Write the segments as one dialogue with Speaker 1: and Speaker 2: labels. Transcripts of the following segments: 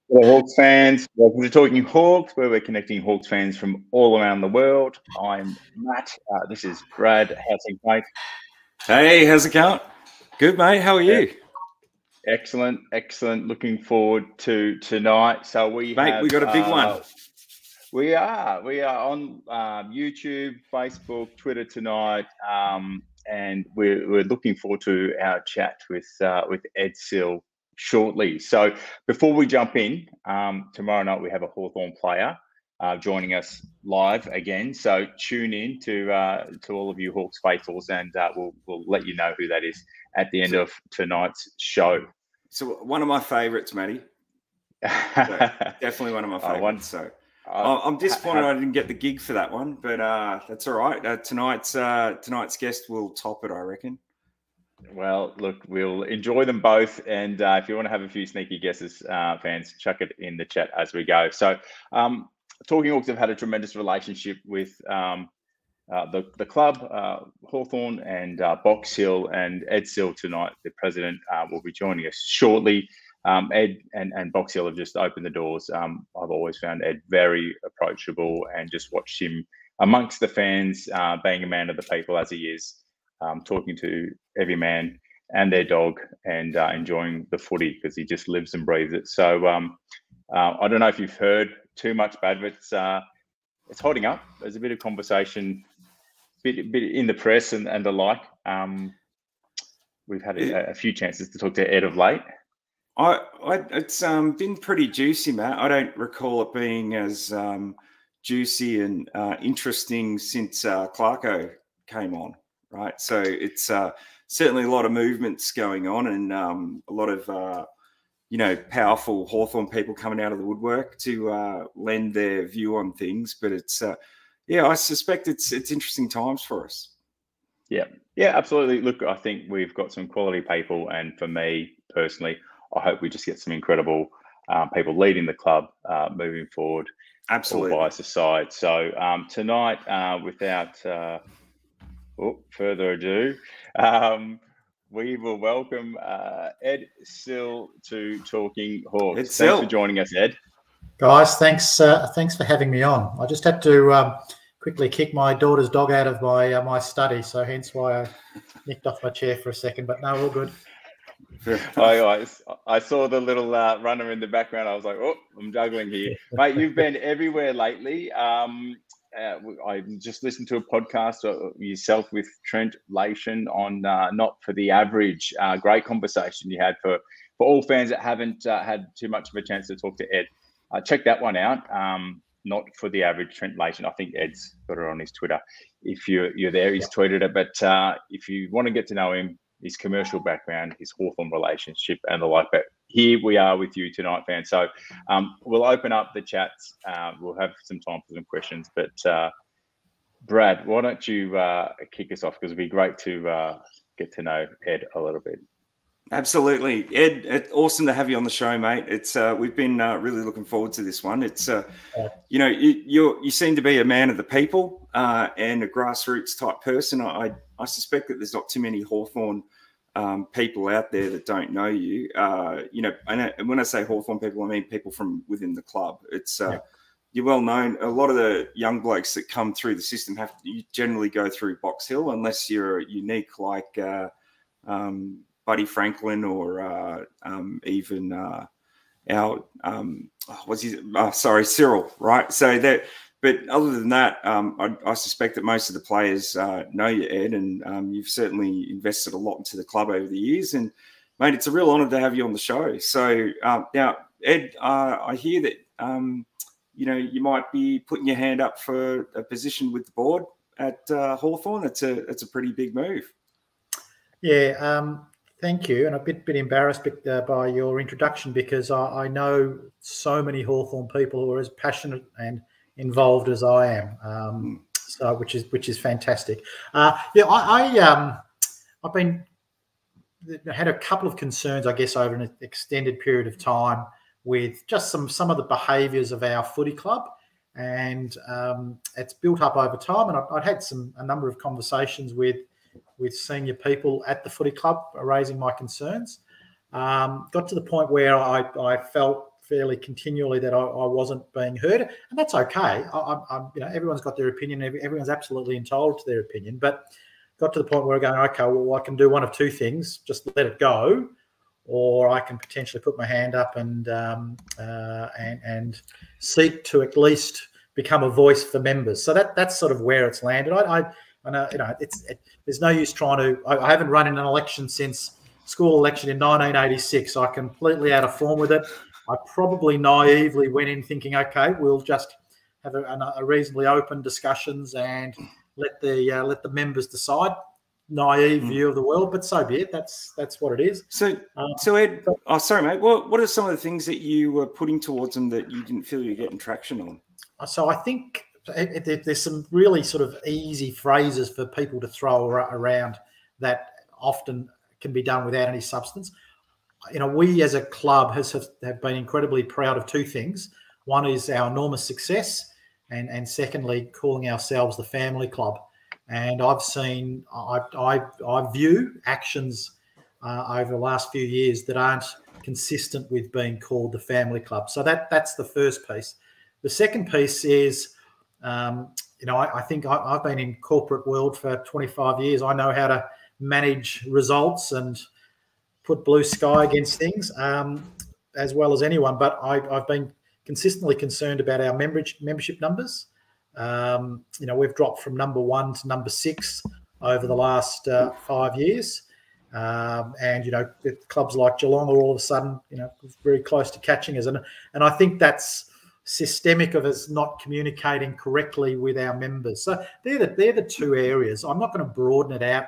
Speaker 1: Hello, Hawks fans. Welcome to Talking Hawks, where we're connecting Hawks fans from all around the world. I'm Matt. This is Brad. How's it, mate?
Speaker 2: Hey, how's it going? Good, mate. How are you?
Speaker 1: Excellent, excellent. Looking forward to tonight. So we
Speaker 2: got a big one.
Speaker 1: We are on YouTube, Facebook, Twitter tonight, and we're looking forward to our chat with Ed Sill shortly. So before we jump in, tomorrow night we have a Hawthorn player joining us live again. So tune in to all of you Hawks faithfuls, and we'll let you know who that is at the end of tonight's show.
Speaker 2: So one of my favourites, Matty. Definitely one of my favourites. I'm disappointed I didn't get the gig for that one, but that's all right. Tonight's guest will top it, I reckon.
Speaker 1: Well, look, we'll enjoy them both, and if you want to have a few sneaky guesses, fans, chuck it in the chat as we go. So, Talking Hawks have had a tremendous relationship with the club, Hawthorn and Box Hill, and Ed Sill tonight, the president, will be joining us shortly. Ed and Box Hill have just opened the doors. I've always found Ed very approachable and just watched him amongst the fans, being a man of the people as he is. Talking to every man and their dog and enjoying the footy because he just lives and breathes it. So I don't know if you've heard too much bad, but it's holding up. There's a bit of conversation, bit in the press and the like. We've had a few chances to talk to Ed of late.
Speaker 2: It's been pretty juicy, Matt. I don't recall it being as juicy and interesting since Clarko came on. Right, so it's certainly a lot of movements going on, and a lot of powerful Hawthorn people coming out of the woodwork to lend their view on things. But it's I suspect it's interesting times for us.
Speaker 1: Yeah, absolutely. Look, I think we've got some quality people, and for me personally, I hope we just get some incredible people leading the club moving forward.
Speaker 2: Absolutely,
Speaker 1: all bias aside. So tonight, without further ado, we will welcome Ed Sill to Talking Hawks. Thanks for joining us, Ed.
Speaker 3: Guys, thanks for having me on. I just had to quickly kick my daughter's dog out of my study, so hence why I nicked off my chair for a second. But no, all good.
Speaker 1: I saw the little runner in the background. I was like, I'm juggling here. Mate, you've been everywhere lately. I just listened to a podcast yourself with Trent Leyshan on Not for the Average. Great conversation you had for all fans that haven't had too much of a chance to talk to Ed. Check that one out. Not for the Average, Trent Leyshan. I think Ed's got it on his Twitter. If you're there, he's tweeted it. But if you want to get to know him, his commercial background, his Hawthorn relationship, and the like. But here we are with you tonight, fans. So we'll open up the chats. We'll have some time for some questions. But Brad, why don't you kick us off? Because it'd be great to get to know Ed a little bit.
Speaker 2: Absolutely, Ed. It's awesome to have you on the show, mate. It's we've been really looking forward to this one. It's you seem to be a man of the people and a grassroots type person. I suspect that there's not too many Hawthorn people out there that don't know you. And when I say Hawthorn people, I mean people from within the club. It's you're well known. A lot of the young blokes that come through the system you generally go through Box Hill, unless you're unique like Buddy Franklin or even Cyril, right? So that. But other than that, I suspect that most of the players know you, Ed, and you've certainly invested a lot into the club over the years. And, mate, it's a real honour to have you on the show. So now, Ed, I hear that, you might be putting your hand up for a position with the board at Hawthorn. It's a pretty big move.
Speaker 3: Yeah, thank you. And I'm a bit embarrassed by your introduction because I know so many Hawthorn people who are as passionate and involved as I am, so which is fantastic. I've had a couple of concerns, I guess, over an extended period of time with just some of the behaviours of our footy club, and it's built up over time. And I'd had a number of conversations with senior people at the footy club raising my concerns. Got to the point where I felt fairly continually that I wasn't being heard, and that's okay. I'm everyone's got their opinion. Everyone's absolutely entitled to their opinion, but got to the point where we're going, okay, well, I can do one of two things: just let it go, or I can potentially put my hand up and seek to at least become a voice for members. So that's sort of where it's landed. I know, there's no use trying to. I haven't run in an election since school election in 1986. So I'm completely out of form with it. I probably naively went in thinking, okay, we'll just have a reasonably open discussions and let the members decide. Naive view of the world, but so be it. That's what it is.
Speaker 2: So Ed, sorry, mate. What are some of the things that you were putting towards them that you didn't feel you were getting traction on?
Speaker 3: So I think there's some really sort of easy phrases for people to throw around that often can be done without any substance. We as a club have been incredibly proud of two things. One is our enormous success, and secondly, calling ourselves the family club. And I've seen, I view actions over the last few years that aren't consistent with being called the family club. So that's the first piece. The second piece is, I think I've been in corporate world for 25 years. I know how to manage results and put blue sky against things as well as anyone. But I've been consistently concerned about our membership numbers. We've dropped from number 1 to number 6 over the last 5 years. Clubs like Geelong are all of a sudden, very close to catching us. And I think that's systemic of us not communicating correctly with our members. So they're the two areas. I'm not going to broaden it out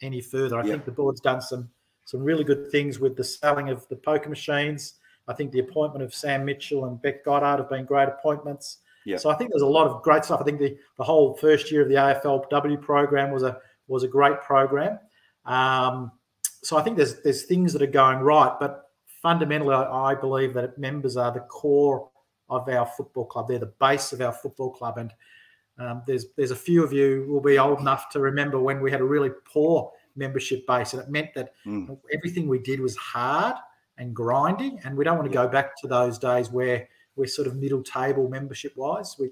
Speaker 3: any further. I think the board's done some really good things with the selling of the poker machines. I think the appointment of Sam Mitchell and Beck Goddard have been great appointments.
Speaker 2: Yeah.
Speaker 3: So I think there's a lot of great stuff. I think the whole first year of the AFLW program was a great program. So I think there's things that are going right, but fundamentally I believe that members are the core of our football club. They're the base of our football club, and there's a few of you will be old enough to remember when we had a really poor membership base, and it meant that everything we did was hard and grinding, and we don't want to go back to those days where we're sort of middle table membership wise. We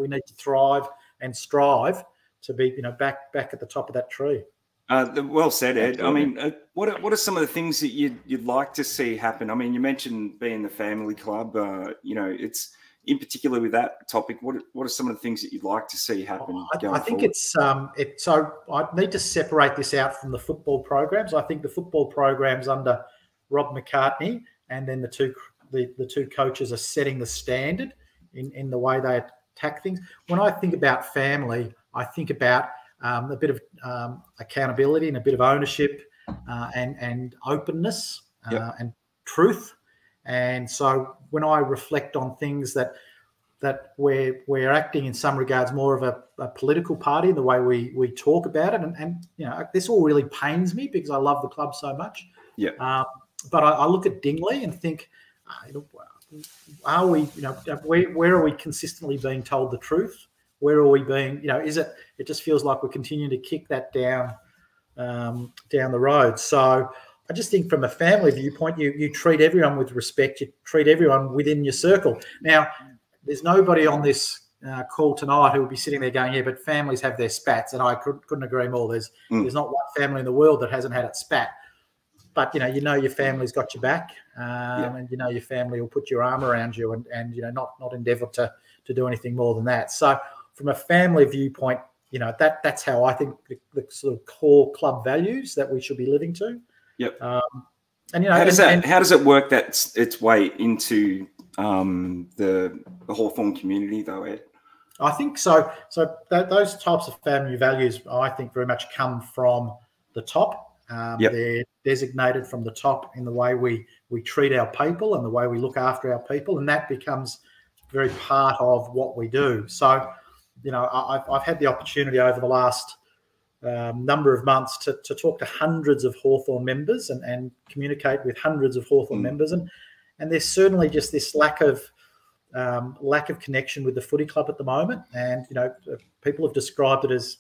Speaker 3: need to thrive and strive to be back at the top of that tree.
Speaker 2: Well said, Ed.
Speaker 3: Absolutely.
Speaker 2: I mean, what are some of the things that you'd like to see happen? I mean, you mentioned being the family club. It's in particular with that topic. What are some of the things that you'd like to see happen?
Speaker 3: I think forward? So I need to separate this out from the football programs. I think the football programs under Rob McCartney and then the two coaches are setting the standard in the way they attack things. When I think about family, I think about a bit of accountability and a bit of ownership and openness and truth. And so when I reflect on things that we're acting in some regards more of a political party in the way we talk about it, and this all really pains me because I love the club so much.
Speaker 2: Yeah.
Speaker 3: But I look at Dingley and think, are we, where are we consistently being told the truth? Where are we being, it just feels like we're continuing to kick that down the road. So I just think from a family viewpoint, you treat everyone with respect. You treat everyone within your circle. Now, there's nobody on this call tonight who will be sitting there going, yeah, but families have their spats. And I couldn't agree more. There's not one family in the world that hasn't had it spat. But, your family's got your back and, your family will put your arm around you and not endeavour to do anything more than that. So from a family viewpoint, that's how I think the sort of core club values that we should be living to.
Speaker 2: Yep.
Speaker 3: And
Speaker 2: how does it work its way into the Hawthorn community though, Ed?
Speaker 3: I think so. So those types of family values, I think, very much come from the top. They're designated from the top in the way we treat our people and the way we look after our people, and that becomes very part of what we do. So, I've had the opportunity over the last number of months to talk to hundreds of Hawthorn members and communicate with hundreds of Hawthorn members, and there's certainly just this lack of connection with the footy club at the moment. And people have described it as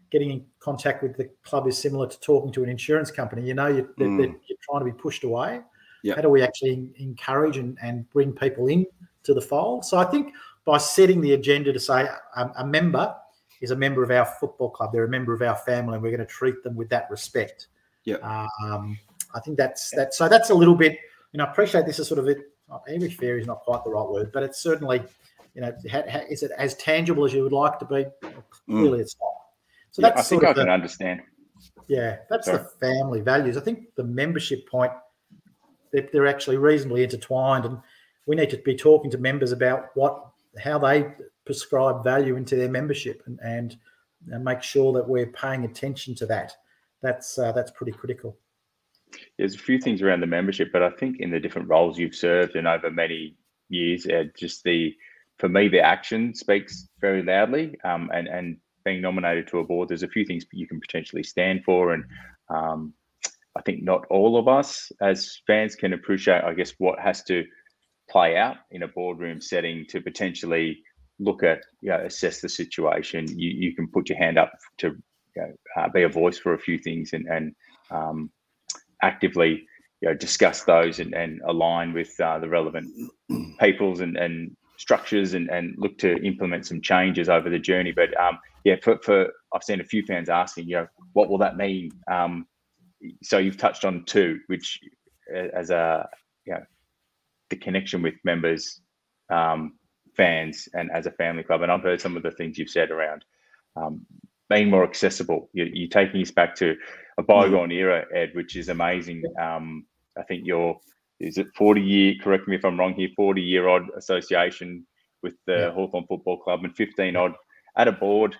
Speaker 3: getting in contact with the club is similar to talking to an insurance company. You're trying to be pushed away. How do we actually encourage and bring people in to the fold? So I think by setting the agenda to say a member is a member of our football club, they're a member of our family, and we're going to treat them with that respect.
Speaker 2: Yeah.
Speaker 3: I think that's so that's a little bit, I appreciate this is sort of every fair is not quite the right word, but it's certainly, is it as tangible as you would like to be? Clearly it's not. So that's
Speaker 1: I think I can understand.
Speaker 3: Yeah, that's the family values. I think the membership point, they're actually reasonably intertwined, and we need to be talking to members about how they prescribe value into their membership and make sure that we're paying attention to that. That's pretty critical.
Speaker 1: There's a few things around the membership, but I think in the different roles you've served and over many years, Ed, for me, the action speaks very loudly. And being nominated to a board, there's a few things you can potentially stand for. And I think not all of us as fans can appreciate, I guess, what has to play out in a boardroom setting to potentially look at, assess the situation. You can put your hand up to be a voice for a few things and actively discuss those and align with the relevant peoples and structures and look to implement some changes over the journey. But for I've seen a few fans asking, what will that mean? So you've touched on two, which as the connection with members, fans, and as a family club. And I've heard some of the things you've said around being more accessible. You're taking us back to a bygone era, Ed, which is amazing. I think is it 40-year, correct me if I'm wrong here, 40-year-odd association with the Hawthorn Football Club and 15-odd at a board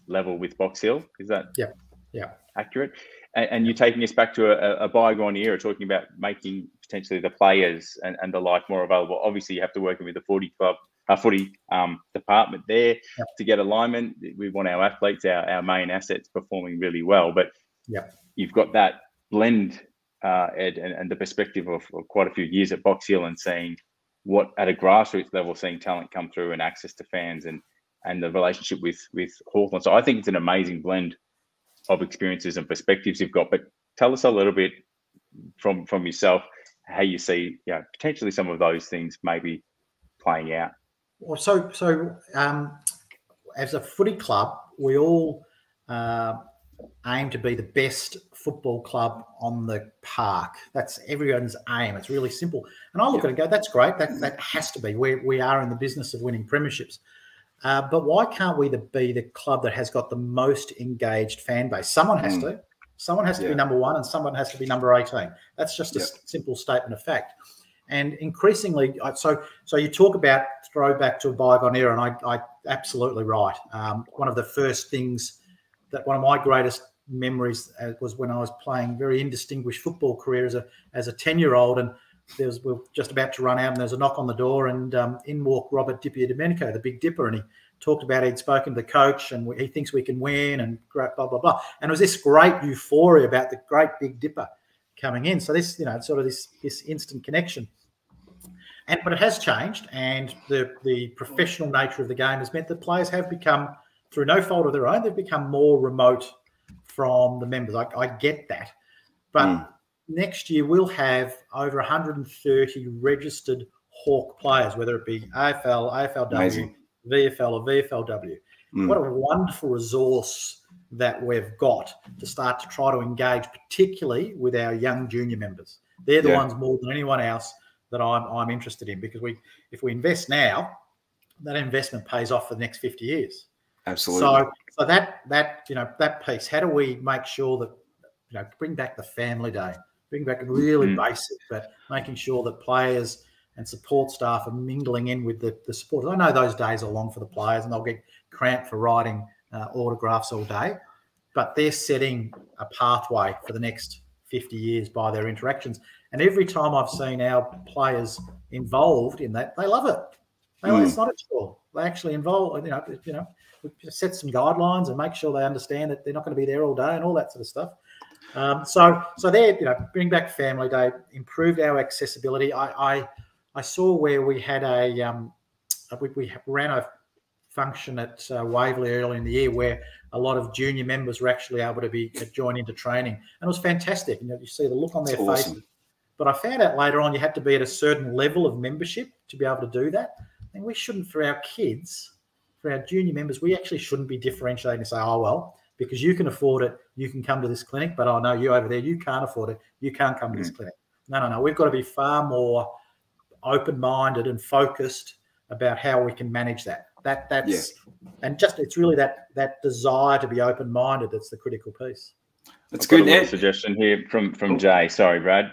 Speaker 1: level with Box Hill. Is that accurate? And you're taking us back to a bygone era, talking about making potentially the players and the like more available. Obviously, you have to work with the footy department there to get alignment. We want our athletes, our main assets, performing really well. But you've got that blend, Ed, and the perspective of quite a few years at Box Hill and seeing what at a grassroots level, seeing talent come through and access to fans and the relationship with Hawthorn. So I think it's an amazing blend of experiences and perspectives you've got. But tell us a little bit from yourself how you see potentially some of those things maybe playing out.
Speaker 3: Well, so as a footy club, we all aim to be the best football club on the park. That's everyone's aim. It's really simple. And I look at it and go, that's great. That has to be. We are in the business of winning premierships. But why can't we be the club that has got the most engaged fan base? Someone has to. Someone has to be number one and someone has to be number 18. That's just a simple statement of fact. And increasingly, so you talk about throwback to a bygone era, and I absolutely right. One of the first things one of my greatest memories was when I was playing very indistinguished football career as a 10-year-old, and we were just about to run out, and there was a knock on the door, and in walked Robert Dippier Domenico, the Big Dipper, and he talked about he'd spoken to the coach, and he thinks we can win, and blah blah blah. And it was this great euphoria about the great Big Dipper coming in. So this, sort of this instant connection. But it has changed, and the professional nature of the game has meant that players have become, through no fault of their own, they've become more remote from the members. I get that, but next year we'll have over 130 registered Hawk players, whether it be AFL, AFLW, Amazing. VFL or VFLW. What a wonderful resource that we've got to start to try to engage, particularly with our young junior members. They're the ones more than anyone else that I'm interested in, because if we invest now, that investment pays off for the next 50 years.
Speaker 2: Absolutely.
Speaker 3: So that piece, how do we make sure that, bring back the family day, bring back really basic, but making sure that players and support staff are mingling in with the supporters. I know those days are long for the players and they'll get cramped for writing autographs all day, but they're setting a pathway for the next 50 years by their interactions. And every time I've seen our players involved in that, they love it. It's not a chore. They actually involve, we set some guidelines and make sure they understand that they're not going to be there all day and all that sort of stuff. So they're, bring back family day, improved our accessibility. I saw where we had we ran a function at Waverley early in the year where a lot of junior members were actually able to join into training, and it was fantastic. You see the look on their faces But I found out later on you had to be at a certain level of membership to be able to do that. And we shouldn't, for our kids, for our junior members, we actually shouldn't be differentiating and say, oh, well, because you can afford it, you can come to this clinic, but oh, no, you over there, you can't afford it, you can't come to this clinic. No. We've got to be far more open-minded and focused about how we can manage that. And just it's really that desire to be open-minded that's the critical piece.
Speaker 2: That's good.
Speaker 1: A suggestion here from Jay. Sorry, Brad.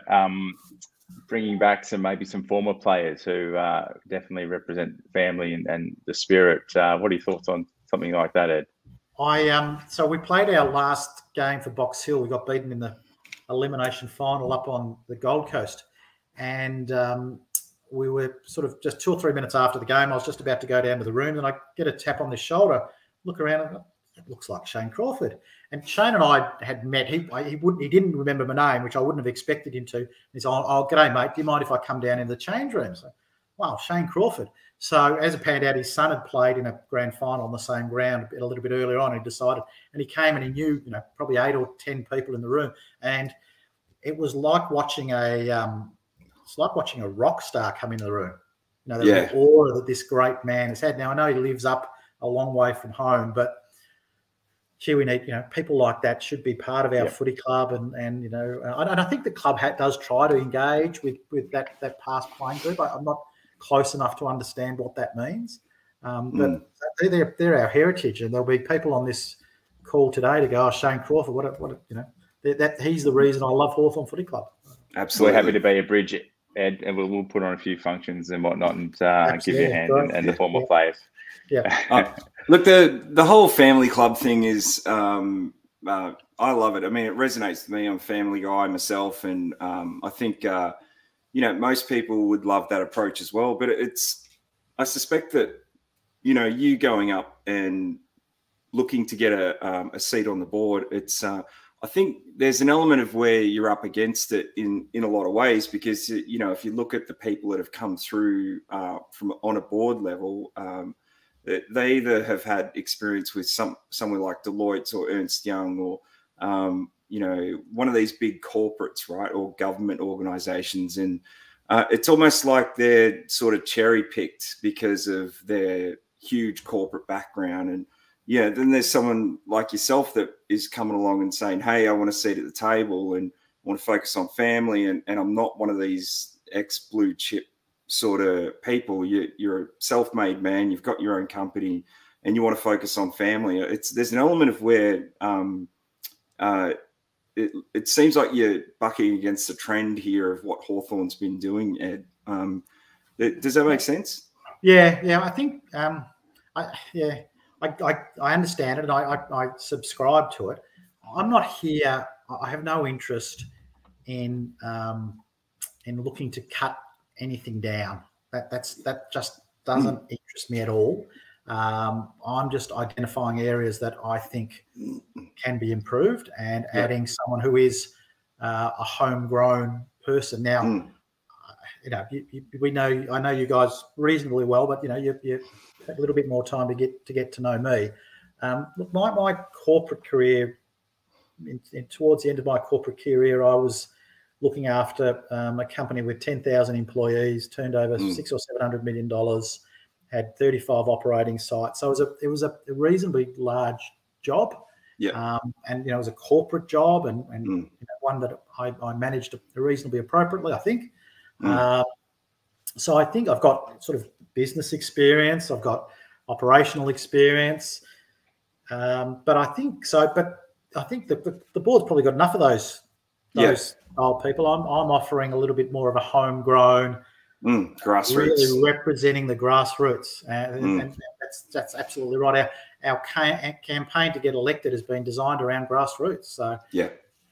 Speaker 1: Bringing back maybe some former players who definitely represent family and the spirit. What are your thoughts on something like that, Ed?
Speaker 3: So we played our last game for Box Hill. We got beaten in the elimination final up on the Gold Coast, and we were sort of just 2 or 3 minutes after the game. I was just about to go down to the room, and I get a tap on the shoulder, look around, and it looks like Shane Crawford. And Shane and I had met. He didn't remember my name, which I wouldn't have expected him to. He's like, oh, g'day, mate. Do you mind if I come down in the change room? So, wow, Shane Crawford. So as it panned out, his son had played in a grand final on the same ground a little bit earlier on. He decided, and he came and he knew, probably 8 or 10 people in the room, and it was like watching a rock star come into the room. The aura that this great man has had. Now I know he lives up a long way from home, but gee, we need people like that should be part of our footy club, and I think the club does try to engage with that past playing group. I'm not close enough to understand what that means, but they're our heritage, and there'll be people on this call today to go, oh, Shane Crawford, that he's the reason I love Hawthorn Footy Club.
Speaker 1: Absolutely. We're happy to be a bridge, Ed, and we'll put on a few functions and whatnot, and give you a hand, and the former players.
Speaker 3: Yeah.
Speaker 2: Look, the whole family club thing is, I love it. I mean, it resonates with me. I'm a family guy myself, and I think, most people would love that approach as well. But I suspect that, you going up and looking to get a seat on the board, I think there's an element of where you're up against it in a lot of ways, because, if you look at the people that have come through from on a board level, they either have had experience with somewhere like Deloitte or Ernst Young, or, one of these big corporates, right, or government organizations. And it's almost like they're sort of cherry picked because of their huge corporate background. And then there's someone like yourself that is coming along and saying, hey, I want a seat at the table and I want to focus on family. And I'm not one of these ex-blue chip sort of people. You're a self-made man. You've got your own company and you want to focus on family. There's an element of where it seems like you're bucking against the trend here of what Hawthorn's been doing, Ed. Does that make sense?
Speaker 3: Yeah. I think, I understand it, and I subscribe to it. I'm not here. I have no interest in looking to cut anything down. That just doesn't interest me at all. I'm just identifying areas that I think can be improved and adding someone who is a homegrown person. Now, I know you guys reasonably well, but you take a little bit more time to get to know me. Look, my corporate career, towards the end of my corporate career, I was looking after a company with 10,000 employees, turned over $600 or $700 million, had 35 operating sites. So it was a reasonably large job. And it was a corporate job, and one that I managed reasonably appropriately, I think. So I think I've got sort of business experience, I've got operational experience, but I think the board's probably got enough of those old people. I'm offering a little bit more of a homegrown,
Speaker 2: grassroots,
Speaker 3: really representing the grassroots, and that's absolutely right. Our campaign to get elected has been designed around grassroots. So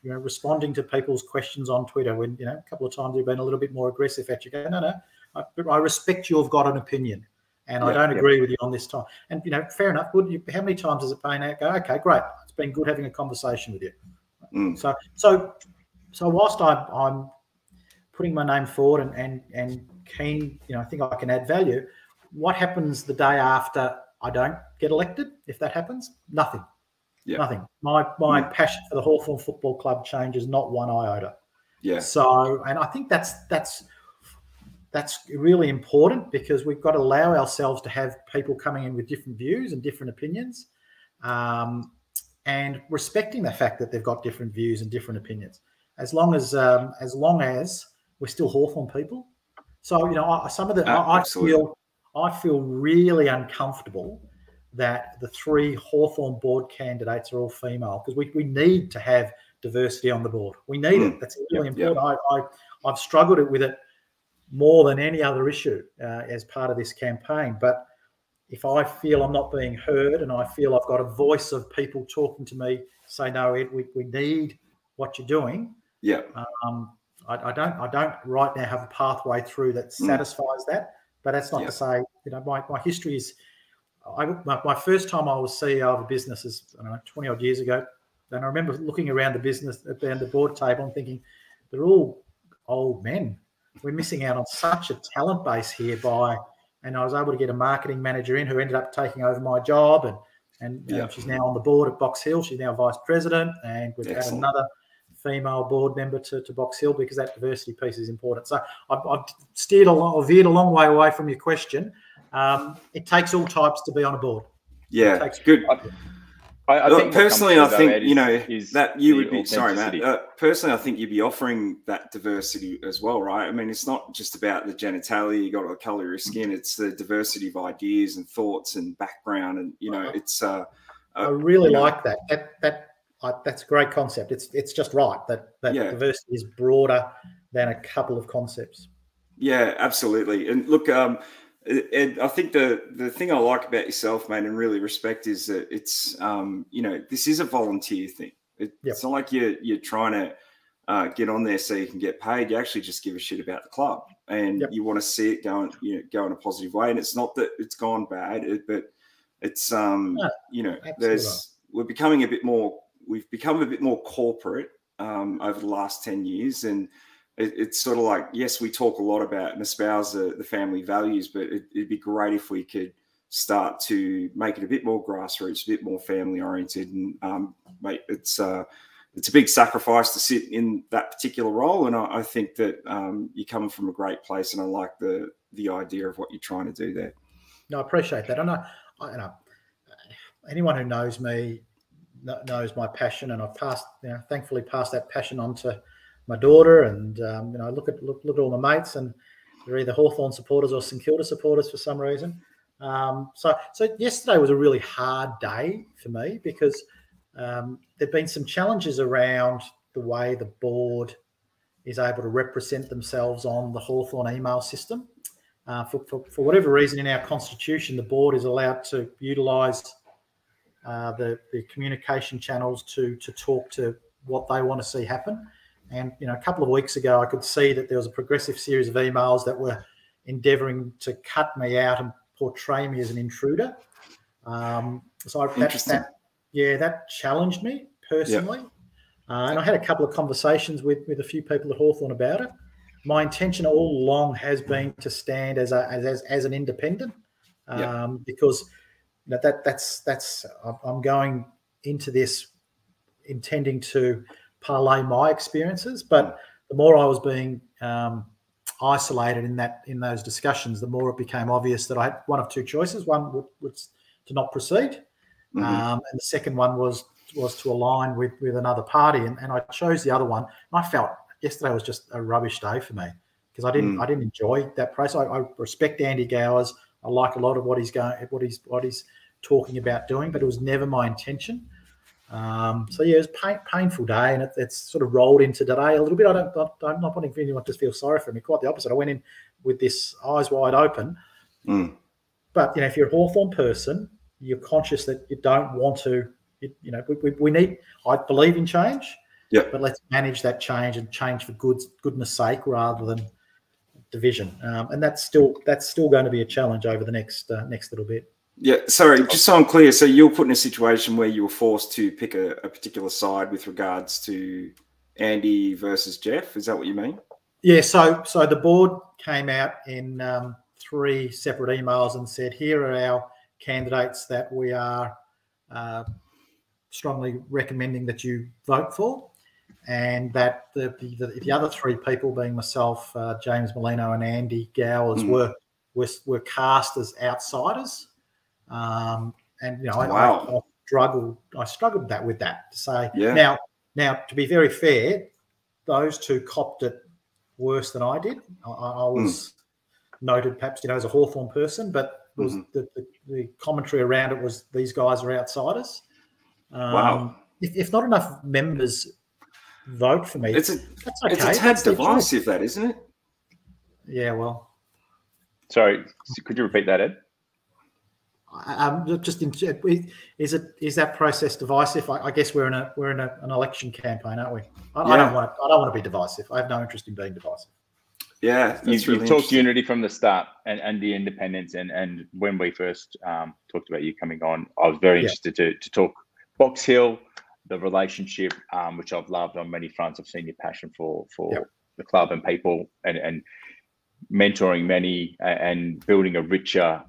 Speaker 3: responding to people's questions on Twitter, when a couple of times you've been a little bit more aggressive at you, go, no, I respect you have got an opinion, and I don't agree with you on this time. And fair enough. How many times has it been out? Go, okay, great. It's been good having a conversation with you. So whilst I'm putting my name forward and keen, I think I can add value. What happens the day after I don't get elected? If that happens, nothing. Nothing. My passion for the Hawthorn Football Club changes not one iota.
Speaker 2: Yeah.
Speaker 3: So, and I think that's really important, because we've got to allow ourselves to have people coming in with different views and different opinions, and respecting the fact that they've got different views and different opinions, as long as we're still Hawthorn people. So, you know, I feel really uncomfortable that the 3 Hawthorn board candidates are all female, because we need to have diversity on the board. We need it. That's really important. I've struggled with it more than any other issue as part of this campaign. But if I feel I'm not being heard, and I feel I've got a voice of people talking to me, say, no, Ed, we need what you're doing.
Speaker 2: Yeah.
Speaker 3: I don't right now have a pathway through that satisfies that. But that's not to say, you know, my history is, my first time I was CEO of a business is, I don't know, 20 odd years ago. And I remember looking around the business, around the board table, and thinking, they're all old men. We're missing out on such a talent base here and I was able to get a marketing manager in who ended up taking over my job, and she's now on the board at Box Hill. She's now vice president, and we've had another female board member to Box Hill, because that diversity piece is important. So I've veered a long way away from your question. It takes all types to be on a board.
Speaker 2: Yeah, good.
Speaker 1: I think
Speaker 2: personally, I think, you know,
Speaker 1: is
Speaker 2: that you would be, sorry, Matt, personally, I think you'd be offering that diversity as well, right? I mean, it's not just about the genitalia, you got to color your skin. It's the diversity of ideas and thoughts and background. And, you know, it's, I
Speaker 3: really like that. That's a great concept. It's just right that diversity is broader than a couple of concepts.
Speaker 2: Yeah, absolutely. And look, Ed, I think the thing I like about yourself, mate, and really respect, is that it's, you know, this is a volunteer thing. It's not like you're trying to get on there so you can get paid. You actually just give a shit about the club, and you want to see it go in a positive way. And it's not that it's gone bad, but it's, you know, we've become a bit more corporate over the last 10 years. And it's sort of like, yes, we talk a lot about and espouse the family values, but it'd be great if we could start to make it a bit more grassroots, a bit more family oriented. And mate, it's a big sacrifice to sit in that particular role. And I think that you're coming from a great place, and I like the idea of what you're trying to do there. No,
Speaker 3: I appreciate that. And I know anyone who knows me knows my passion, and I've thankfully passed that passion on to my daughter. And you know, look at all my mates, and they're either Hawthorn supporters or St Kilda supporters for some reason. So yesterday was a really hard day for me, because there've been some challenges around the way the board is able to represent themselves on the Hawthorn email system. For whatever reason, in our constitution, the board is allowed to utilise the communication channels to talk to what they want to see happen. And, you know, a couple of weeks ago, I could see that there was a progressive series of emails that were endeavouring to cut me out and portray me as an intruder. So that challenged me personally. And I had a couple of conversations with a few people at Hawthorn about it. My intention all along has been to stand as an independent, because you know, that's I'm going into this intending to parlay my experiences, but the more I was being isolated in those discussions, the more it became obvious that I had one of two choices. One was to not proceed, and the second one was to align with another party, and I chose the other one. And I felt yesterday was just a rubbish day for me, because I didn't enjoy that process. I respect Andy Gowers. I like a lot of what he's talking about doing, but it was never my intention. So yeah, it was a painful day, and it's sort of rolled into today a little bit. I'm not wanting anyone to feel sorry for me. Quite the opposite. I went in with this eyes wide open. But you know, if you're a Hawthorn person, you're conscious that you don't want to. You know, we need. I believe in change. But let's manage that change and change for goodness sake, rather than division. And that's still going to be a challenge over the next little bit.
Speaker 2: Yeah, sorry, just so I'm clear. So you're put in a situation where you were forced to pick a particular side with regards to Andy versus Jeff. Is that what you mean?
Speaker 3: Yeah. So the board came out in 3 separate emails and said, here are our candidates that we are strongly recommending that you vote for. and that the other three people, being myself, James Molino, and Andy Gowers, were cast as outsiders. And I struggled with that to say. Now, to be very fair, those two copped it worse than I did. I was noted perhaps as a Hawthorn person, but it was the commentary around it was these guys are outsiders. If not enough members vote for me, that's okay.
Speaker 2: It's a tad divisive, that, isn't it?
Speaker 3: Yeah, well.
Speaker 1: Sorry, could you repeat that, Ed?
Speaker 3: Is that process divisive? I guess we're in an election campaign, aren't we? I don't want to be divisive. I have no interest in being divisive.
Speaker 1: Yeah, you've talked unity from the start and the independence. And when we first talked about you coming on, I was very interested to talk Box Hill, the relationship, which I've loved on many fronts. I've seen your passion for the club and people, and mentoring many and building a richer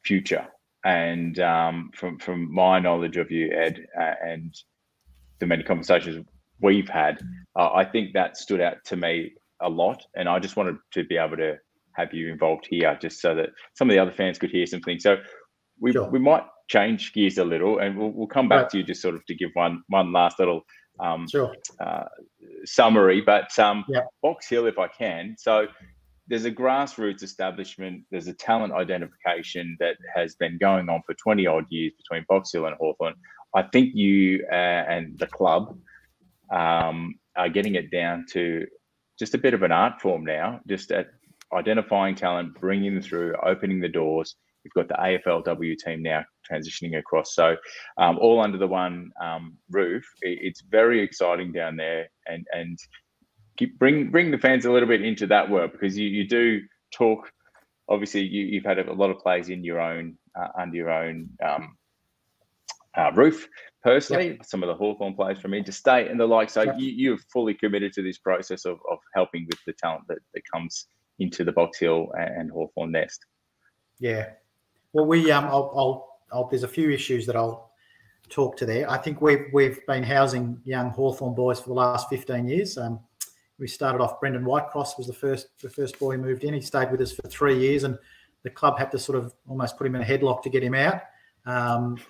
Speaker 1: future. And from my knowledge of you, Ed, and the many conversations we've had, I think that stood out to me a lot. And I just wanted to be able to have you involved here, just so that some of the other fans could hear something. So we might change gears a little, and we'll come back to you just sort of to give one last little summary. But Box Hill, if I can. So there's a grassroots establishment. There's a talent identification that has been going on for 20 odd years between Box Hill and Hawthorn. I think you and the club are getting it down to just a bit of an art form now, just at identifying talent, bringing them through, opening the doors. We've got the AFLW team now transitioning across. So all under the one roof. It's very exciting down there, and bring the fans a little bit into that world, because you do talk. Obviously, you've had a lot of plays in your own under your own roof personally. Some of the Hawthorn players from interstate and the like. So you're fully committed to this process of helping with the talent that comes into the Box Hill and Hawthorn nest. Yeah.
Speaker 3: Well, there's a few issues that I'll talk to there. I think we've been housing young Hawthorn boys for the last 15 years. We started off, Brendan Whitecross was the first boy who moved in. He stayed with us for 3 years, and the club had to sort of almost put him in a headlock to get him out. And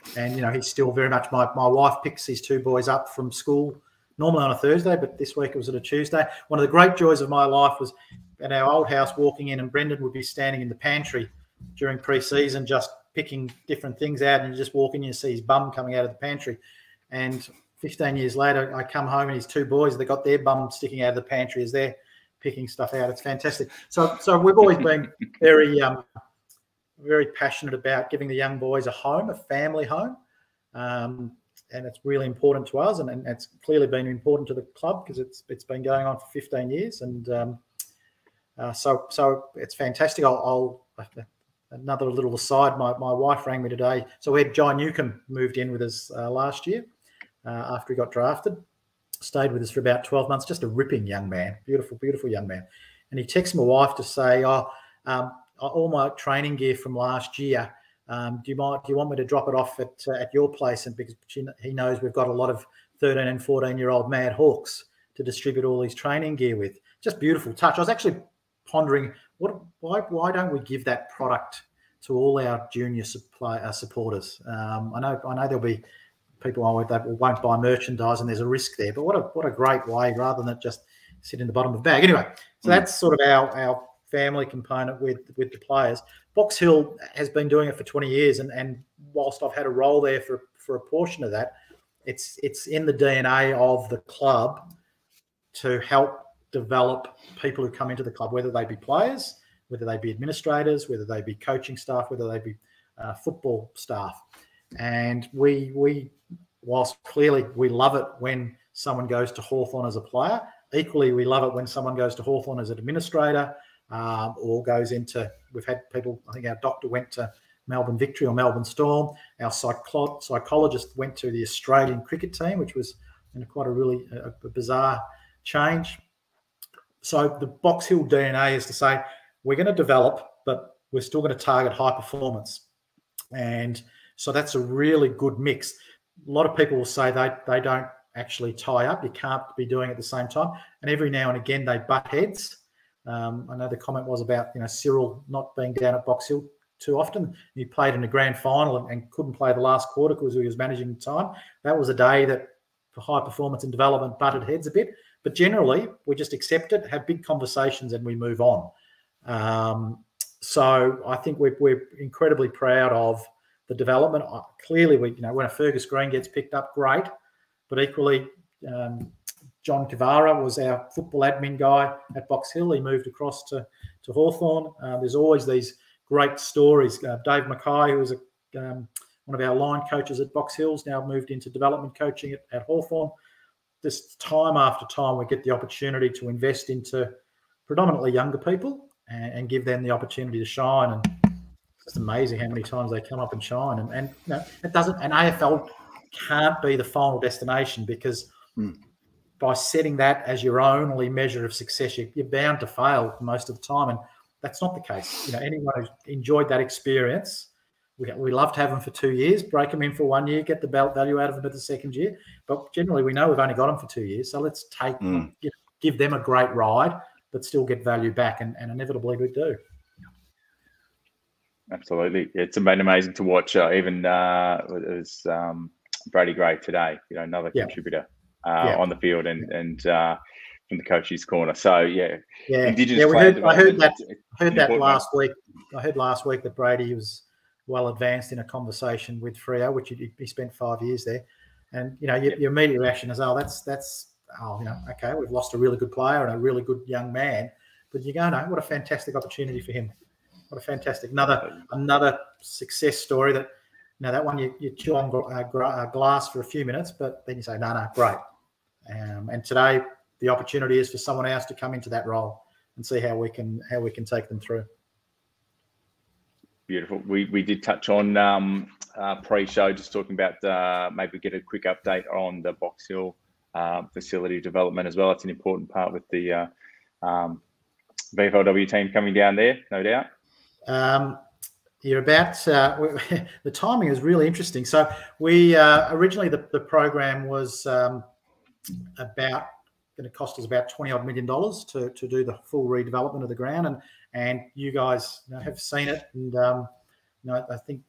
Speaker 3: he's still very much my wife picks these two boys up from school normally on a Thursday, but this week it was at a Tuesday. One of the great joys of my life was at our old house walking in, and Brendan would be standing in the pantry during pre-season just picking different things out, and you just walk in and you see his bum coming out of the pantry. And 15 years later, I come home and his two boys, they got their bum sticking out of the pantry as they're picking stuff out. It's fantastic. So we've always been very passionate about giving the young boys a home, a family home. And it's really important to us, and it's clearly been important to the club because it's been going on for 15 years. And so it's fantastic. Another little aside, my wife rang me today. So we had Jai Newcomb moved in with us last year after he got drafted. Stayed with us for about 12 months. Just a ripping young man. Beautiful, beautiful young man. And he texted my wife to say, all my training gear from last year, do you want me to drop it off at your place? And because he knows we've got a lot of 13 and 14-year-old mad hawks to distribute all these training gear with. Just beautiful touch. I was actually pondering, why don't we give that product to all our junior supporters? I know there'll be people that won't buy merchandise, and there's a risk there. But what a great way, rather than it just sit in the bottom of the bag. Anyway, so that's sort of our family component with the players. Box Hill has been doing it for 20 years, and whilst I've had a role there for a portion of that, it's in the DNA of the club to help develop people who come into the club, whether they be players, whether they be administrators, whether they be coaching staff, whether they be football staff. And we whilst clearly we love it when someone goes to Hawthorn as a player, equally we love it when someone goes to Hawthorn as an administrator, or goes into, we've had people, I think our doctor went to Melbourne Victory or Melbourne Storm. Our psychologist went to the Australian cricket team, which was quite a bizarre change. So the Box Hill DNA is to say, we're going to develop, but we're still going to target high performance. And so that's a really good mix. A lot of people will say they don't actually tie up. You can't be doing it at the same time. And every now and again, they butt heads. I know the comment was about, Cyril not being down at Box Hill too often. He played in the grand final and couldn't play the last quarter because he was managing the time. That was a day that for high performance and development butted heads a bit. But generally, we just accept it, have big conversations, and we move on. So I think we're incredibly proud of the development. Clearly, when a Fergus Green gets picked up, great. But equally, John Kavara was our football admin guy at Box Hill. He moved across to Hawthorn. There's always these great stories. Dave Mackay, who was one of our line coaches at Box Hills, now moved into development coaching at Hawthorn. Just time after time, we get the opportunity to invest into predominantly younger people and give them the opportunity to shine. And it's just amazing how many times they come up and shine. And it doesn't. An AFL can't be the final destination because by setting that as your only measure of success, you're bound to fail most of the time. And that's not the case. Anyone who's enjoyed that experience, we love to have them for 2 years, break them in for 1 year, get the value out of them at the second year. But generally, we know we've only got them for 2 years. So let's give them a great ride, but still get value back. And inevitably we do.
Speaker 1: Absolutely. It's been amazing to watch. Even it was Brady Gray today, another contributor on the field and from the coach's corner. So Indigenous
Speaker 3: I heard that last week. I heard last week that Brady was well advanced in a conversation with Freo, which he spent 5 years there. And your immediate reaction is, okay, we've lost a really good player and a really good young man. But you go, no, what a fantastic opportunity for him. What a fantastic another success story that that one you chew on glass for a few minutes, but then you say, no, great. And today the opportunity is for someone else to come into that role and see how we can take them through.
Speaker 1: Beautiful. We did touch on pre-show, just talking about maybe get a quick update on the Box Hill facility development as well. It's an important part with the VFLW team coming down there, no doubt.
Speaker 3: You're about the timing is really interesting. So we originally the program was about going to cost us about $20 million to do the full redevelopment of the ground, and you guys have seen it. And I think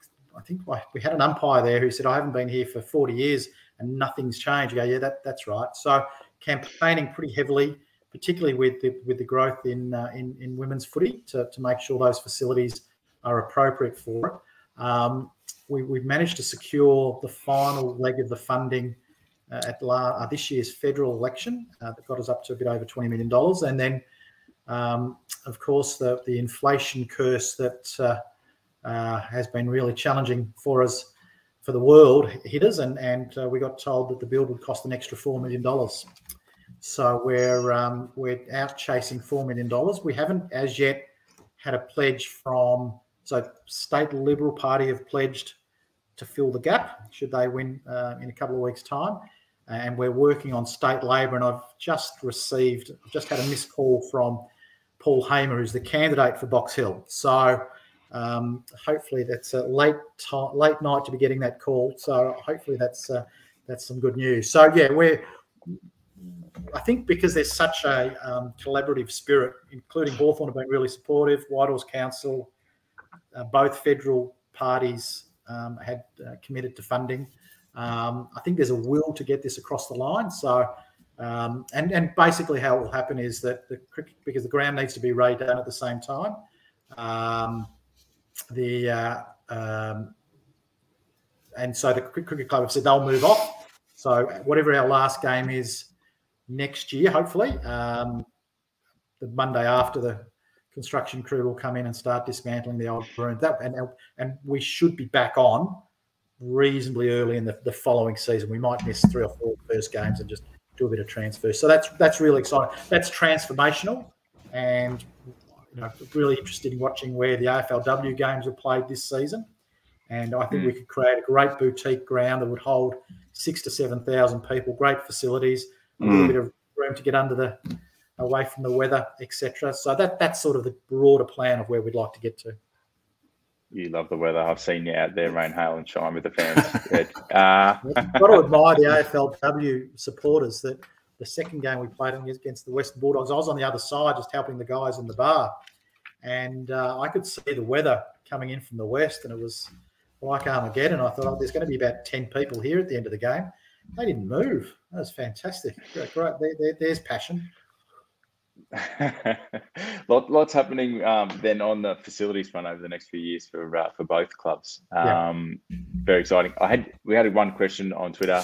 Speaker 3: we had an umpire there who said, I haven't been here for 40 years and nothing's changed. You go, yeah, that's right. So campaigning pretty heavily, particularly with the growth in women's footy to make sure those facilities are appropriate for it. We've managed to secure the final leg of the funding at this year's federal election that got us up to a bit over $20 million. And then, of course, the inflation curse that has been really challenging for us, for the world, hit us, and we got told that the build would cost an extra $4 million. So we're out chasing $4 million. We haven't as yet had a pledge from, so State Liberal Party have pledged to fill the gap should they win in a couple of weeks' time. And we're working on State Labor, and I've just had a missed call from Paul Hamer, who's the candidate for Box Hill. So hopefully that's a late night to be getting that call. So hopefully that's some good news. So I think because there's such a collaborative spirit, including Hawthorn have been really supportive, Whitehorse Council, both federal parties had committed to funding. I think there's a will to get this across the line. So, and basically how it will happen is that because the ground needs to be raid down at the same time, and so the cricket club have said they'll move off. So whatever our last game is next year, hopefully, the Monday after, the construction crew will come in and start dismantling the old room. And we should be back on reasonably early in the following season. We might miss 3 or 4 first games and just do a bit of transfer. So that's really exciting. That's transformational, and really interested in watching where the AFLW games are played this season. And I think we could create a great boutique ground that would hold 6,000 to 7,000 people, great facilities, a little bit of room to get away from the weather, etc. So that's sort of the broader plan of where we'd like to get to.
Speaker 1: You love the weather. I've seen you out there, rain, hail, and shine with the fans. Ed.
Speaker 3: I've got to admire the AFLW supporters. That the second game we played against the Western Bulldogs, I was on the other side just helping the guys in the bar, and I could see the weather coming in from the west, and it was like Armageddon. I thought, oh, there's going to be about 10 people here at the end of the game. They didn't move. That was fantastic. Great. There's passion.
Speaker 1: Lots happening then on the facilities front over the next few years for both clubs. Very exciting. We had one question on Twitter,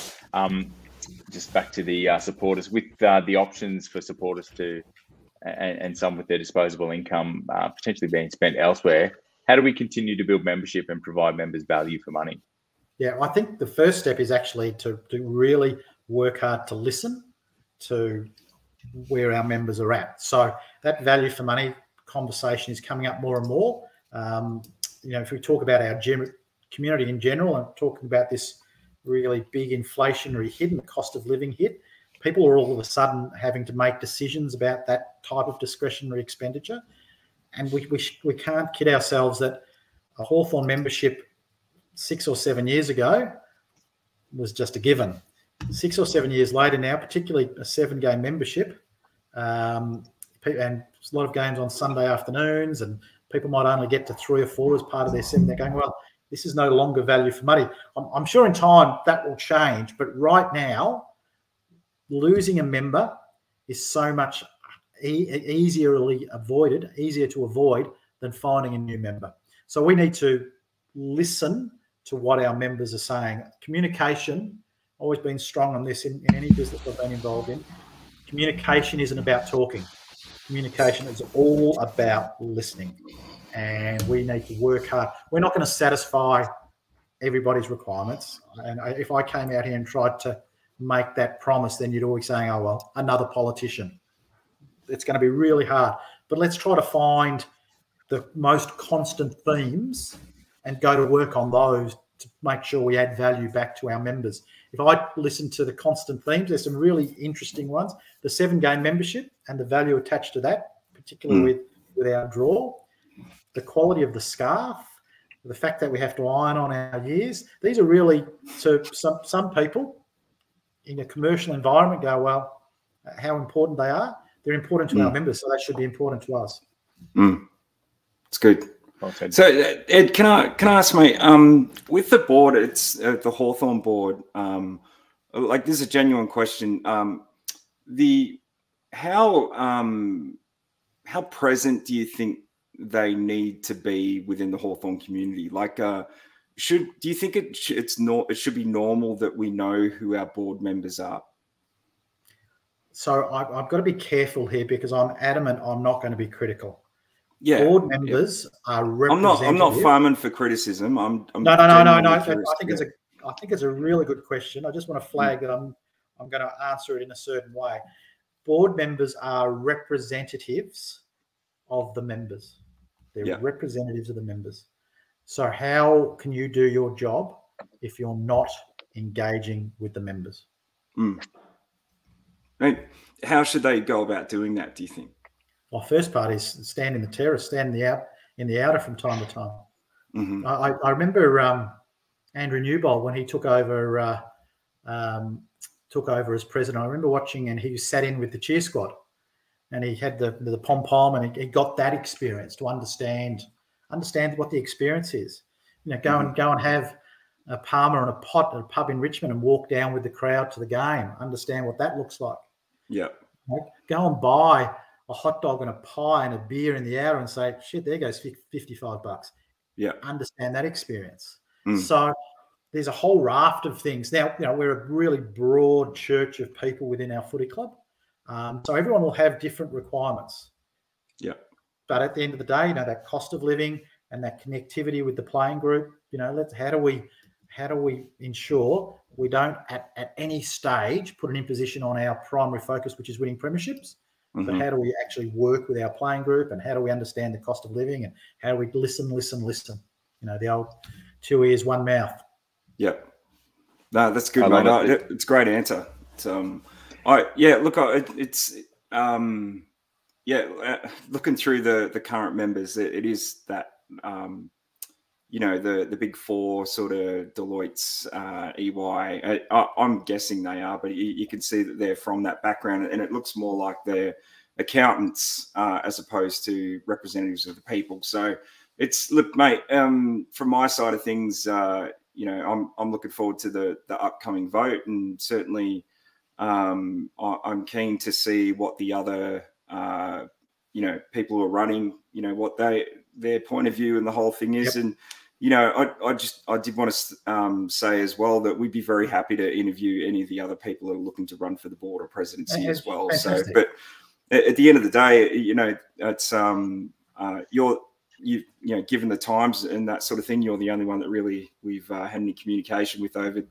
Speaker 1: just back to the supporters with the options for supporters to, and some with their disposable income potentially being spent elsewhere. How do we continue to build membership and provide members value for money?
Speaker 3: Yeah, I think the first step is actually to really work hard to listen to where our members are at. So that value for money conversation is coming up more and more. If we talk about our community in general and talking about this really big inflationary hit and the cost of living hit, people are all of a sudden having to make decisions about that type of discretionary expenditure. And we can't kid ourselves that a Hawthorn membership 6 or 7 years ago was just a given. 6 or 7 years later now, particularly a 7-game membership, and a lot of games on Sunday afternoons, and people might only get to 3 or 4 as part of their 7. They're going, well, this is no longer value for money. I'm sure in time that will change, but right now, losing a member is so much easier to avoid than finding a new member. So we need to listen to what our members are saying. Communication, always been strong on this in any business I've been involved in. Communication isn't about talking. Communication is all about listening. And we need to work hard. We're not going to satisfy everybody's requirements. And if I came out here and tried to make that promise, then you'd always saying, oh, well, another politician. It's going to be really hard. But let's try to find the most constant themes and go to work on those to make sure we add value back to our members. If I listen to the constant themes, there's some really interesting ones. The 7-game membership and the value attached to that, particularly with our draw, the quality of the scarf, the fact that we have to iron on our years. These are really, to some people in a commercial environment, go, well, how important they are. They're important to our members, so that should be important to us.
Speaker 2: It's good. So, Ed, can I ask, mate? With the board, it's the Hawthorn board. Like, this is a genuine question. How present do you think they need to be within the Hawthorn community? Like, do you think it should be normal that we know who our board members are?
Speaker 3: So I've got to be careful here because I'm adamant I'm not going to be critical.
Speaker 2: Yeah,
Speaker 3: board members are representative.
Speaker 2: I'm not farming for criticism.
Speaker 3: No. I think it's a really good question. I just want to flag that I'm going to answer it in a certain way. Board members are representatives of the members. They're representatives of the members. So how can you do your job if you're not engaging with the members?
Speaker 2: How should they go about doing that, do you think?
Speaker 3: Well, first part is stand in the terrace, stand in the outer from time to time. I remember Andrew Newbold when he took over as president. I remember watching, and he sat in with the cheer squad, and he had the pom pom, and he got that experience to understand what the experience is. Go and have a Palmer and a pot at a pub in Richmond and walk down with the crowd to the game. Understand what that looks like.
Speaker 2: Yeah.
Speaker 3: Go and buy a hot dog and a pie and a beer in the hour and say, shit, there goes $55.
Speaker 2: Yeah.
Speaker 3: Understand that experience. So there's a whole raft of things. Now, we're a really broad church of people within our footy club. So everyone will have different requirements.
Speaker 2: Yeah.
Speaker 3: But at the end of the day, that cost of living and that connectivity with the playing group, how do we ensure we don't at any stage put an imposition on our primary focus, which is winning premierships, but how do we actually work with our playing group, and how do we understand the cost of living, and how do we listen? The old 2 ears, 1 mouth.
Speaker 2: Yeah. No, that's good, mate. It's a great answer. It's, looking through the current members, it is that you know, the big four sort of Deloitte's, EY. I'm guessing they are, but you can see that they're from that background, and it looks more like they're accountants as opposed to representatives of the people. So it's, look, mate, from my side of things, you know, I'm looking forward to the upcoming vote, and certainly I'm keen to see what the other you know, people who are running, you know, what their point of view and the whole thing is. Yep. And you know, I did want to say as well that we'd be very happy to interview any of the other people who are looking to run for the board or presidency as well. Fantastic. So, but at the end of the day, you know, it's you know, given the times and that sort of thing, you're the only one that really we've had any communication with over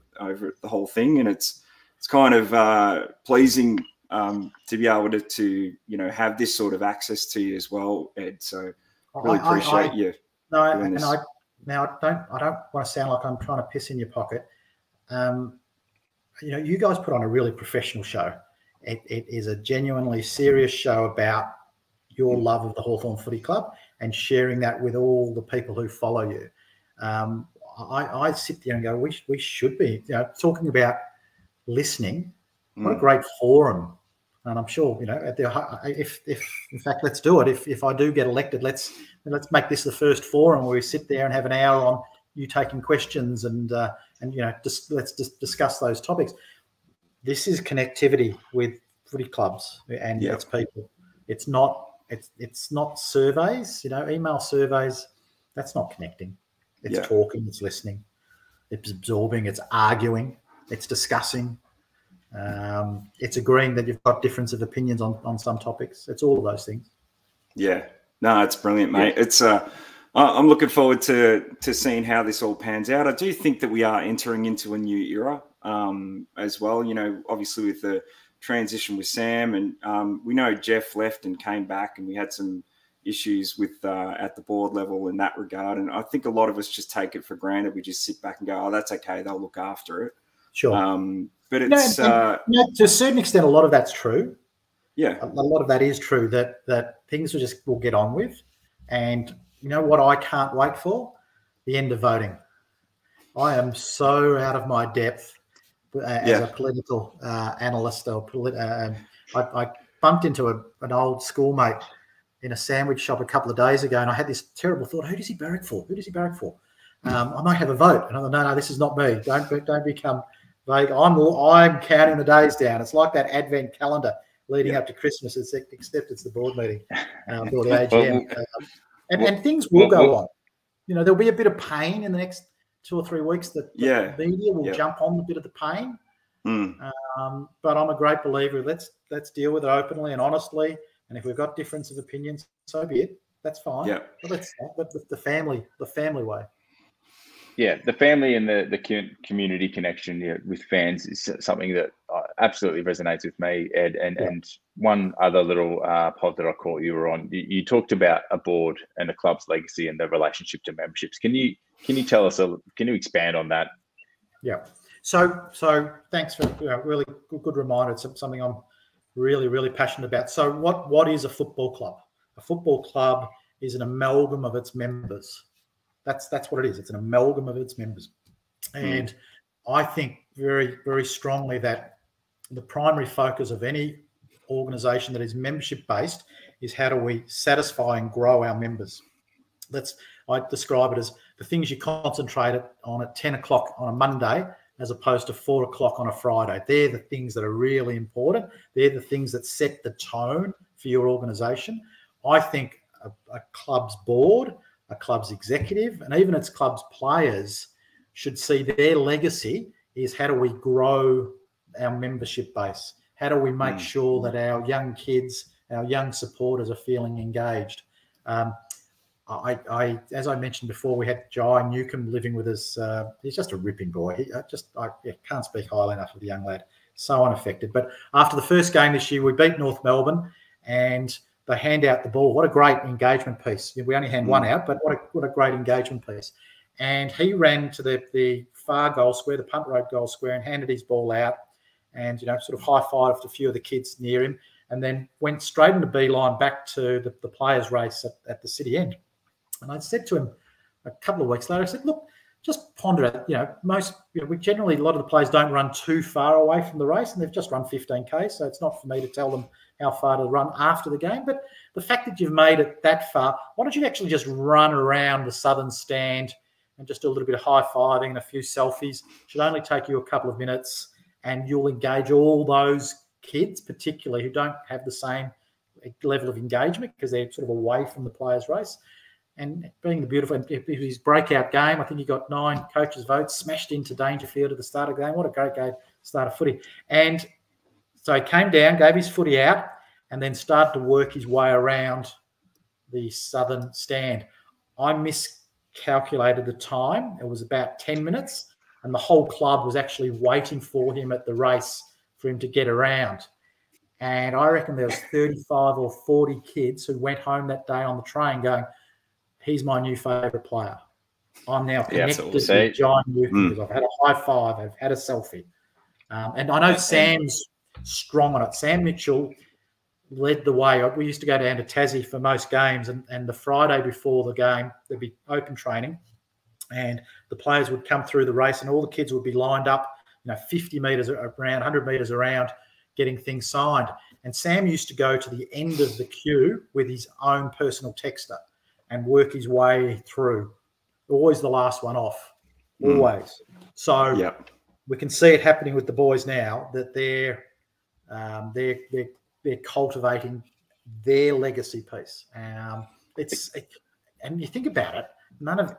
Speaker 2: the whole thing, and it's kind of pleasing to be able to you know, have this sort of access to you as well, Ed. So really appreciate you.
Speaker 3: No, and I don't want to sound like I'm trying to piss in your pocket. You know, you guys put on a really professional show. It is a genuinely serious show about your love of the Hawthorn Footy Club and sharing that with all the people who follow you. I sit there and go, we should be, you know, talking about listening. What a great forum. And I'm sure, you know, if in fact, let's do it. If I do get elected, let's make this the first forum where we sit there and have an hour on you taking questions and you know, let's just discuss those topics. This is connectivity with footy clubs and its people. It's not surveys, you know, email surveys. That's not connecting. It's talking, it's listening, it's absorbing, it's arguing, it's discussing. It's agreeing that you've got difference of opinions on some topics. It's all of those things. Yeah,
Speaker 2: no, it's brilliant, mate. It's I'm looking forward to seeing how this all pans out. I do think that we are entering into a new era as well. You know, obviously with the transition with Sam, and we know Jeff left and came back, and we had some issues with at the board level in that regard. And I think a lot of us just take it for granted. We just sit back and go, "Oh, that's okay. They'll look after it."
Speaker 3: Sure.
Speaker 2: But it's
Speaker 3: to a certain extent, a lot of that's true.
Speaker 2: Yeah,
Speaker 3: a lot of that is true. That things will get on with, and you know what I can't wait for? The end of voting. I am so out of my depth as a political analyst. I bumped into an old schoolmate in a sandwich shop a couple of days ago, and I had this terrible thought: who does he barrack for? Who does he barrack for? I might have a vote. And I thought, no, this is not me. Don't become vague. I'm counting the days down. It's like that advent calendar leading up to Christmas, except it's the board meeting or the AGM. And things will go on. You know, there'll be a bit of pain in the next 2 or 3 weeks that the media will jump on a bit of the pain. But I'm a great believer. Let's deal with it openly and honestly. And if we've got difference of opinions, so be it. That's fine. Yeah. But the family way.
Speaker 1: Yeah, the family and the community connection with fans is something that absolutely resonates with me, Ed. And one other little pod that I caught you were on, you talked about a board and a club's legacy and the relationship to memberships. Can you tell us? Can you expand on that?
Speaker 3: Yeah. So thanks for really good reminder. It's something I'm really, really passionate about. So what is a football club? A football club is an amalgam of its members. That's what it is. It's an amalgam of its members. And I think very, very strongly that the primary focus of any organisation that is membership-based is how do we satisfy and grow our members. I describe it as the things you concentrate on at 10 o'clock on a Monday as opposed to 4 o'clock on a Friday. They're the things that are really important. They're the things that set the tone for your organisation. I think a club's board, a club's executive, and even its club's players should see their legacy is how do we grow our membership base? How do we make sure that our young kids, our young supporters are feeling engaged? As I mentioned before, we had Jai Newcomb living with us. He's just a ripping boy. I can't speak highly enough of the young lad. So unaffected. But after the first game this year, we beat North Melbourne, and they hand out the ball. What a great engagement piece. We only hand one out, but what a great engagement piece. And he ran to the far goal square, the punt road goal square, and handed his ball out and, sort of high-fived a few of the kids near him, and then went straight into beeline back to the players' race at the city end. And I said to him, a couple of weeks later, I said, look, just ponder it. We generally, a lot of the players don't run too far away from the race, and they've just run 15K, so it's not for me to tell them how far to run after the game. But the fact that you've made it that far, why don't you actually just run around the southern stand and just do a little bit of high-fiving and a few selfies? It should only take you a couple of minutes, and you'll engage all those kids, particularly who don't have the same level of engagement because they're sort of away from the players' race. And being the beautiful, his breakout game, I think he got 9 coaches' votes, smashed into Dangerfield at the start of the game. What a great game, start of footy. And so he came down, gave his footy out, and then started to work his way around the southern stand. I miscalculated the time. It was about 10 minutes, and the whole club was actually waiting for him at the race for him to get around. And I reckon there was 35 or 40 kids who went home that day on the train going, he's my new favourite player. I'm now connected with John Newton because I've had a high five, I've had a selfie. And I know Sam's strong on it. Sam Mitchell led the way. We used to go down to Tassie for most games, and the Friday before the game, there'd be open training, and the players would come through the race, and all the kids would be lined up, 50 metres around, 100 metres around, getting things signed. And Sam used to go to the end of the queue with his own personal texter and work his way through. Always the last one off, always. So we can see it happening with the boys now that they're cultivating their legacy piece. And you think about it, none of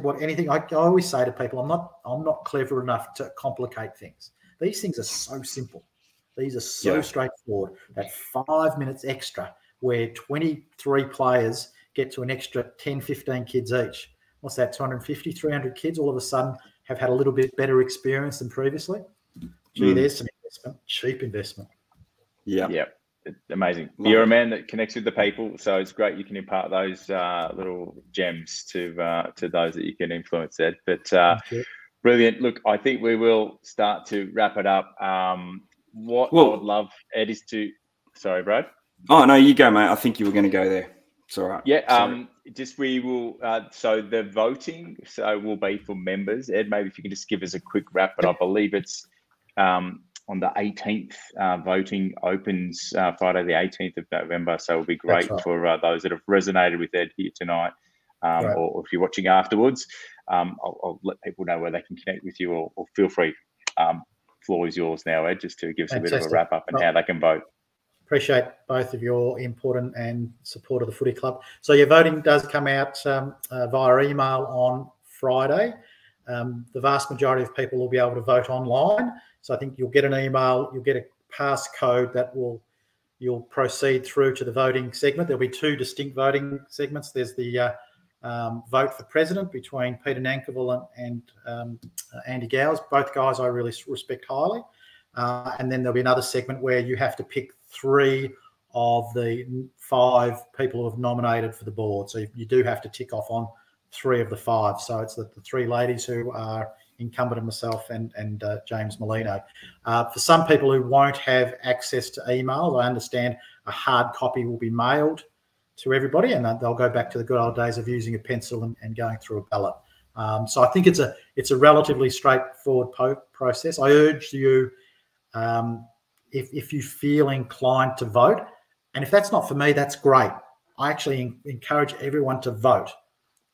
Speaker 3: what anything. I always say to people, I'm not clever enough to complicate things. These things are so simple. These are so straightforward. That 5 minutes extra, where 23 players get to an extra 10, 15 kids each. What's that? 250, 300 kids all of a sudden have had a little bit better experience than previously. Gee, there's some investment, cheap investment.
Speaker 1: Yeah. Amazing. You're a man that connects with the people, so it's great you can impart those little gems to those that you can influence, Ed. But brilliant. Look, I think we will start to wrap it up. What I would love, Ed, is to... Sorry, Brad?
Speaker 2: Oh, no, you go, mate. I think you were going to go there. It's all right.
Speaker 1: Yeah, we will... so the voting will be for members. Ed, maybe if you can just give us a quick wrap, but I believe it's on the 18th. Voting opens Friday the 18th of November, so it'll be great for those that have resonated with Ed here tonight, or if you're watching afterwards. I'll let people know where they can connect with you, or feel free. Floor is yours now, Ed, just to give us a bit of a wrap up and how they can vote. Appreciate both of your input and support of the footy club. So your voting does come out via email on Friday. The vast majority of people will be able to vote online. So I think you'll get an email, you'll get a passcode that you'll proceed through to the voting segment. There'll be 2 distinct voting segments. There's the vote for president between Peter Nankerville and Andy Gowers. Both guys I really respect highly. And then there'll be another segment where you have to pick 3 of the 5 people who have nominated for the board. So you do have to tick off on 3 of the 5. So it's the 3 ladies who are incumbent of myself and James Molino. For some people who won't have access to emails, I understand a hard copy will be mailed to everybody, and they'll go back to the good old days of using a pencil and going through a ballot. So I think it's a relatively straightforward process. I urge you, if you feel inclined to vote, and if that's not for me, that's great. I actually encourage everyone to vote.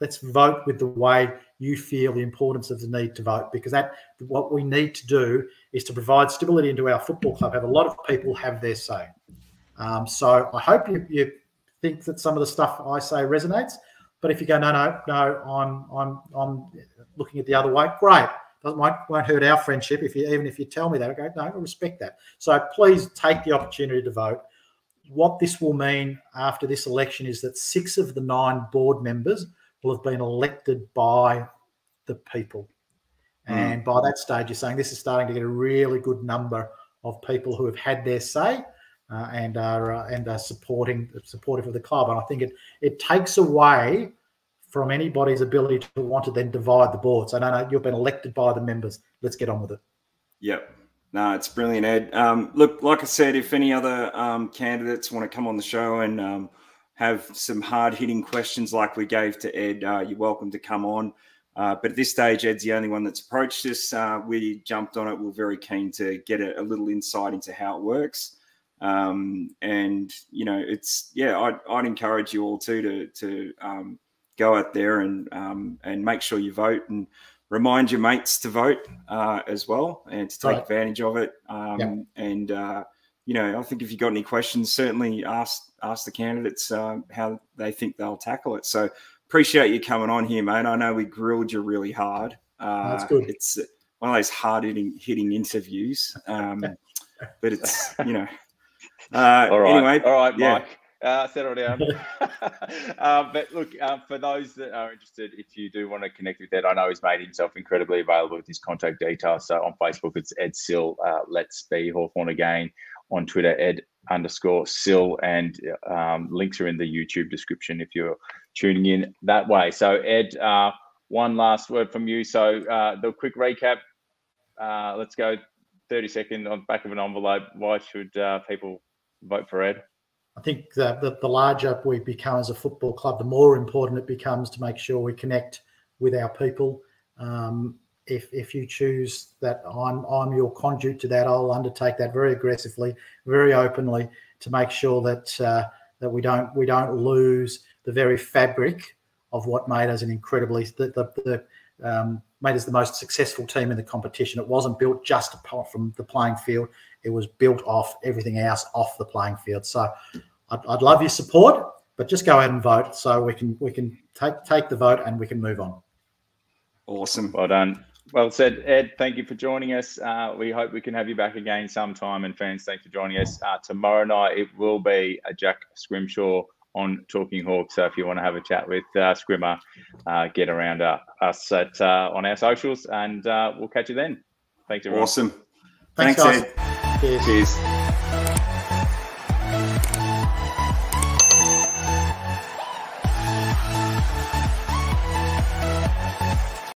Speaker 1: Let's vote with the way you feel the importance of the need to vote, because what we need to do is to provide stability into our football club. Have a lot of people have their say. So I hope you think that some of the stuff I say resonates. But if you go, no, I'm looking at the other way, great. Won't hurt our friendship even if you tell me that. I go, no, I respect that. So please take the opportunity to vote. What this will mean after this election is that 6 of the 9 board members will have been elected by the people. And by that stage, you're saying this is starting to get a really good number of people who have had their say and are supportive of the club. And I think it takes away from anybody's ability to want to then divide the board. So no, you've been elected by the members. Let's get on with it. Yep. No, it's brilliant, Ed. Look, like I said, if any other candidates want to come on the show and
Speaker 2: have some hard-hitting questions like we gave to Ed, you're welcome to come on. But at this stage, Ed's the only one that's approached us. We jumped on it. We're very keen to get a little insight into how it works. And, you know, it's, yeah, I'd encourage you all to go out there and make sure you vote, and remind your mates to vote as well, and to take advantage of it. And, you know, I think if you've got any questions, certainly ask the candidates how they think they'll tackle it. So appreciate you coming on here, mate. I know we grilled you really hard.
Speaker 3: That's good.
Speaker 2: It's one of those hard-hitting interviews, but it's, you know.
Speaker 1: All right.
Speaker 2: Anyway,
Speaker 1: all right,
Speaker 2: yeah.
Speaker 1: Mike. Settle down. But look, for those that are interested, if you do want to connect with Ed, I know he's made himself incredibly available with his contact details. So on Facebook, it's Ed Sill. Let's be Hawthorn again. On Twitter, Ed_Sill, and links are in the YouTube description if you're tuning in that way. So Ed, one last word from you. So the quick recap. Let's go 30 seconds on the back of an envelope. Why should people vote for Ed?
Speaker 3: I think the larger we become as a football club, the more important it becomes to make sure we connect with our people. If you choose that I'm your conduit to that, I'll undertake that very aggressively, very openly, to make sure that that we don't lose the very fabric of what made us an incredibly made us the most successful team in the competition. It wasn't built just apart from the playing field; it was built off everything else off the playing field. So I'd love your support, but just go ahead and vote so we can take the vote and we can move on.
Speaker 2: Awesome.
Speaker 1: Well done. Well said, Ed. Thank you for joining us. We hope we can have you back again sometime. And fans, thanks for joining us. Tomorrow night, it will be a Jack Scrimshaw on Talking Hawk. So if you want to have a chat with Scrimmer, get around us on our socials, and we'll catch you then. Thanks, everyone.
Speaker 2: Awesome.
Speaker 3: Thanks
Speaker 2: Ed.
Speaker 3: guys.
Speaker 2: Cheers.